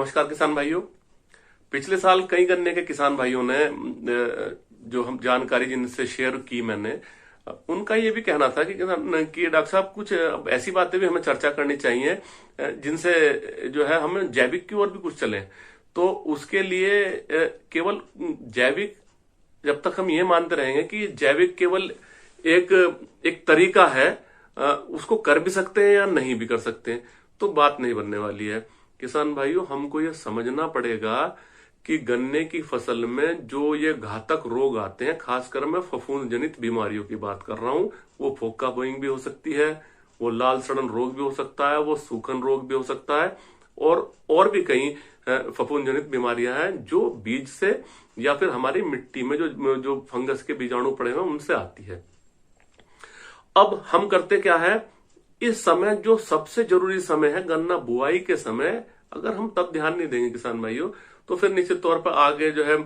नमस्कार किसान भाइयों। पिछले साल कई गन्ने के किसान भाइयों ने जो हम जानकारी जिनसे शेयर की मैंने, उनका ये भी कहना था कि डॉक्टर साहब कुछ ऐसी बातें भी हमें चर्चा करनी चाहिए जिनसे जो है हमें जैविक की ओर भी कुछ चले। तो उसके लिए केवल जैविक, जब तक हम ये मानते रहेंगे कि जैविक केवल एक एक तरीका है, उसको कर भी सकते हैं या नहीं भी कर सकते हैं, तो बात नहीं बनने वाली है। किसान भाइयों, हमको ये समझना पड़ेगा कि गन्ने की फसल में जो ये घातक रोग आते हैं, खासकर मैं फफूंद जनित बीमारियों की बात कर रहा हूं। वो फोक्का बोइंग भी हो सकती है, वो लाल सड़न रोग भी हो सकता है, वो सूखन रोग भी हो सकता है, और भी कई फफूंद जनित बीमारियां हैं जो बीज से या फिर हमारी मिट्टी में जो फंगस के बीजाणु पड़े हुए उनसे आती है। अब हम करते क्या है, इस समय जो सबसे जरूरी समय है गन्ना बुआई के समय, अगर हम तब ध्यान नहीं देंगे किसान भाइयों, तो फिर निश्चित तौर पर आगे जो है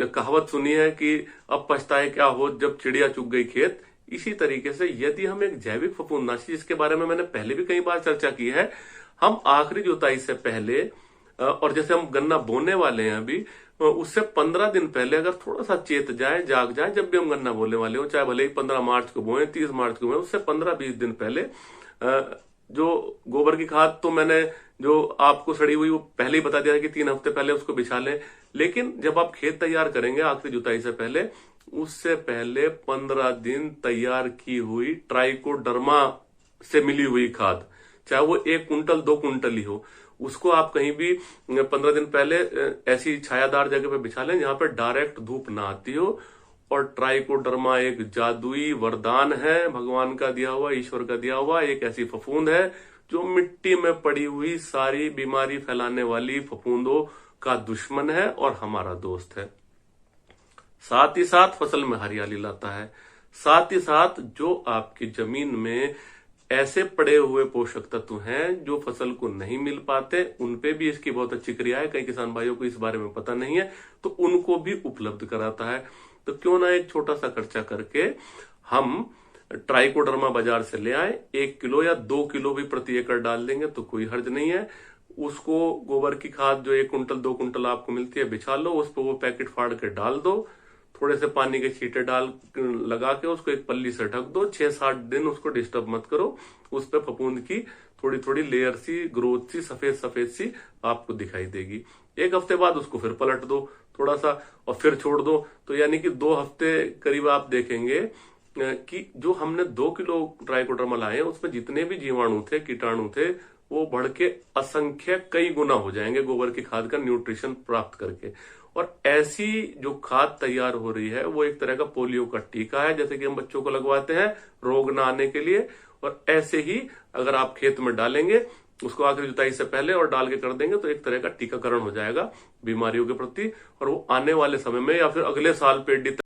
कहावत सुनी है कि अब पछताए क्या हो जब चिड़िया चुग गई खेत। इसी तरीके से यदि हम एक जैविक फफूंदनाशी, जिसके बारे में मैंने पहले भी कई बार चर्चा की है, हम आखिरी जुताई से पहले और जैसे हम गन्ना बोने वाले हैं अभी, उससे 15 दिन पहले अगर थोड़ा सा चेत जाए, जाग जाए, जब भी हम गन्ना बोने वाले हो, चाहे भले ही 15 मार्च को बोए, 30 मार्च को बोए, उससे 15-20 दिन पहले जो गोबर की खाद, तो मैंने जो आपको सड़ी हुई वो पहले ही बता दिया है कि 3 हफ्ते पहले उसको बिछा लें। लेकिन जब आप खेत तैयार करेंगे आखिरी जुताई से पहले, उससे पहले 15 दिन तैयार की हुई ट्राइकोडर्मा से मिली हुई खाद, चाहे वो 1 कुंटल 2 कुंटल ही हो, उसको आप कहीं भी 15 दिन पहले ऐसी छायादार जगह पे बिछा लें जहां पर डायरेक्ट धूप ना आती हो। और ट्राइकोडर्मा एक जादुई वरदान है, भगवान का दिया हुआ, ईश्वर का दिया हुआ एक ऐसी फफूंद है जो मिट्टी में पड़ी हुई सारी बीमारी फैलाने वाली फफूंदों का दुश्मन है और हमारा दोस्त है। साथ ही साथ फसल में हरियाली लाता है। साथ ही साथ जो आपकी जमीन में ऐसे पड़े हुए पोषक तत्व हैं जो फसल को नहीं मिल पाते, उनपे भी इसकी बहुत अच्छी क्रिया है। कई किसान भाइयों को इस बारे में पता नहीं है, तो उनको भी उपलब्ध कराता है। तो क्यों ना एक छोटा सा खर्चा करके हम ट्राइकोडर्मा बाजार से ले आए, 1 किलो या 2 किलो भी प्रति एकड़ डाल देंगे तो कोई हर्ज नहीं है। उसको गोबर की खाद जो 1 कुंटल 2 कुंटल आपको मिलती है बिछा लो, उस पर वो पैकेट फाड़ के डाल दो, थोड़े से पानी के छींटे डाल लगा के उसको एक पल्ली से ढक दो, 6-7 दिन उसको डिस्टर्ब मत करो। उस पर फफूंद की थोड़ी थोड़ी लेयर सी, ग्रोथ सी, सफेद सफेद सी आपको दिखाई देगी। 1 हफ्ते बाद उसको फिर पलट दो थोड़ा सा और फिर छोड़ दो। तो यानी कि 2 हफ्ते करीब आप देखेंगे कि जो हमने 2 किलो ट्राइकोडर्मा लाए उसमें जितने भी जीवाणु थे, कीटाणु थे, वो बढ़ के असंख्य कई गुना हो जाएंगे गोबर की खाद का न्यूट्रिशन प्राप्त करके। और ऐसी जो खाद तैयार हो रही है वो एक तरह का पोलियो का टीका है, जैसे कि हम बच्चों को लगवाते हैं रोग ना आने के लिए। और ऐसे ही अगर आप खेत में डालेंगे उसको आखिरी जुताई से पहले और डाल के कर देंगे तो एक तरह का टीकाकरण हो जाएगा बीमारियों के प्रति, और वो आने वाले समय में या फिर अगले साल पेड़